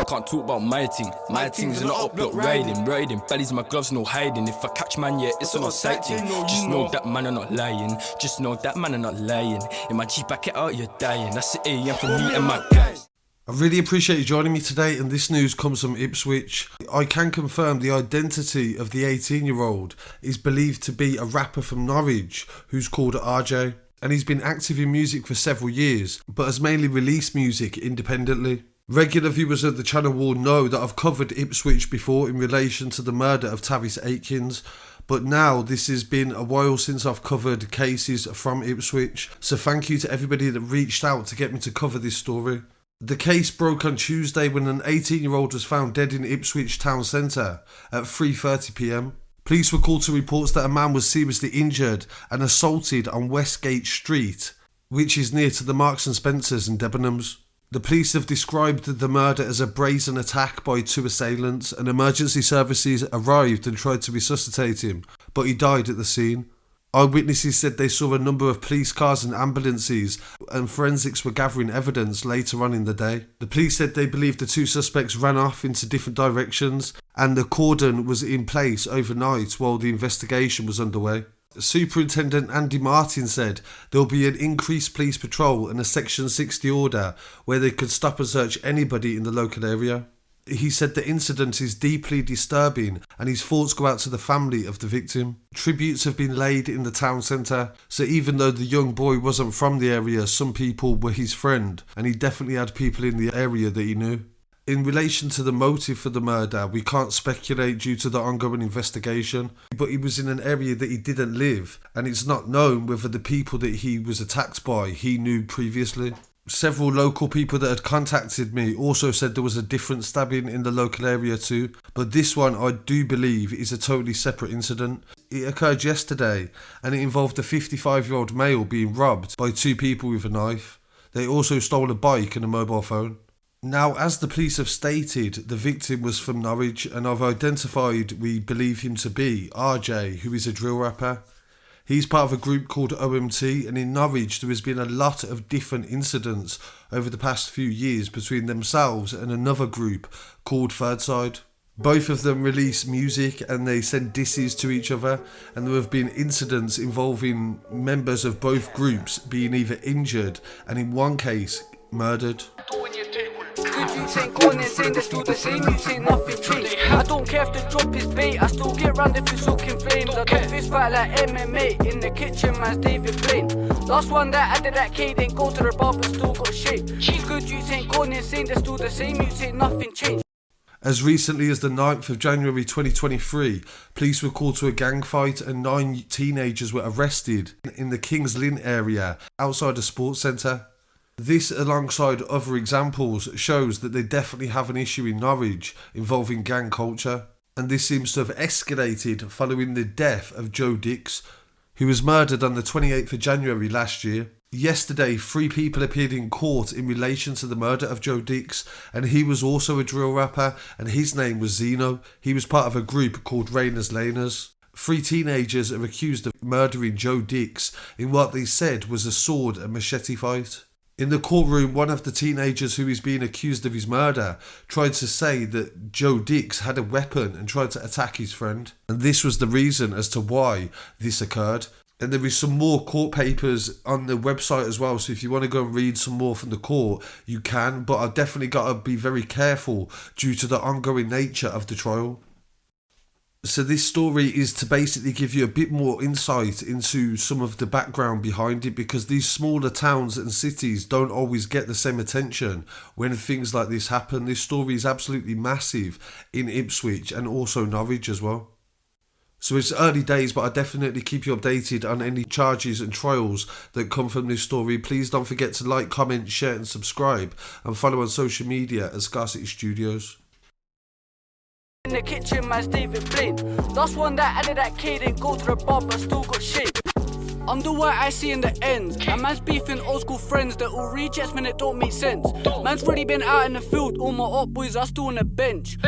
can't talk about my thing. My thing's in the up, look, raiding. Bellies in my gloves, no hiding. If I catch man, yeah, it's on sight thing. Just know that man are not lying. Just know that man are not lying. In my Jeep, I get out, you're dying. That's the AM for me and my guys. I really appreciate you joining me today, and this news comes from Ipswich. I can confirm the identity of the 18-year-old is believed to be a rapper from Norwich who's called RJ, and he's been active in music for several years, but has mainly released music independently. Regular viewers of the channel will know that I've covered Ipswich before in relation to the murder of Tavis Aikins, but now this has been a while since I've covered cases from Ipswich, so thank you to everybody that reached out to get me to cover this story. The case broke on Tuesday when an 18-year-old was found dead in Ipswich town centre at 3:30 p.m. Police were called to reports that a man was seriously injured and assaulted on Westgate Street, which is near to the Marks and Spencers and Debenhams. The police have described the murder as a brazen attack by two assailants, and emergency services arrived and tried to resuscitate him, but he died at the scene. Eyewitnesses said they saw a number of police cars and ambulances, and forensics were gathering evidence later on in the day. The police said they believed the two suspects ran off into different directions, and the cordon was in place overnight while the investigation was underway. Superintendent Andy Martin said there will be an increased police patrol and a Section 60 order where they could stop and search anybody in the local area. He said the incident is deeply disturbing and his thoughts go out to the family of the victim. Tributes have been laid in the town centre, so even though the young boy wasn't from the area, some people were his friend, and he definitely had people in the area that he knew. In relation to the motive for the murder, we can't speculate due to the ongoing investigation, but he was in an area that he didn't live, and it's not known whether the people that he was attacked by he knew previously. Several local people that had contacted me also said there was a different stabbing in the local area too, but this one I do believe is a totally separate incident. It occurred yesterday and it involved a 55-year-old male being robbed by two people with a knife. They also stole a bike and a mobile phone. Now, as the police have stated, the victim was from Norwich, and I've identified we believe him to be RJ, who is a drill rapper. He's part of a group called OMT, and in Norwich there has been a lot of different incidents over the past few years between themselves and another group called Third Side. Both of them release music and they send disses to each other, and there have been incidents involving members of both groups being either injured and in one case murdered. I don't care if the drop is bait, I still get round if it's soaking flames. I don't fist fight like MMA, in the kitchen man's David Blaine. Last one that I did that K, didn't go to the bar but still got shape. Good youths ain't going insane, they're still the same, you say nothing changed. As recently as the 9th of January 2023, police were called to a gang fight and 9 teenagers were arrested in the Kings Lynn area outside a sports centre. This, alongside other examples, shows that they definitely have an issue in Norwich involving gang culture, and this seems to have escalated following the death of Joe Dix, who was murdered on the 28th of January last year. Yesterday, 3 people appeared in court in relation to the murder of Joe Dix, and he was also a drill rapper, and his name was Zeno. He was part of a group called Rainers Laners. 3 teenagers are accused of murdering Joe Dix in what they said was a sword and machete fight. In the courtroom, one of the teenagers who is being accused of his murder tried to say that Joe Dix had a weapon and tried to attack his friend. And this was the reason as to why this occurred. And there is some more court papers on the website as well, so if you want to go and read some more from the court, you can. But I've definitely got to be very careful due to the ongoing nature of the trial. So this story is to basically give you a bit more insight into some of the background behind it, because these smaller towns and cities don't always get the same attention when things like this happen. This story is absolutely massive in Ipswich and also Norwich as well. So it's early days, but I definitely keep you updated on any charges and trials that come from this story. Please don't forget to like, comment, share and subscribe, and follow on social media at Scarcity Studios. In the kitchen man's David Blaine. Last one that added that K, didn't go to the bar but still got shape. I'm the white I see in the ends. A man's beefing old school friends that all rejects when it don't make sense. Man's already been out in the field, all my up boys are still on the bench.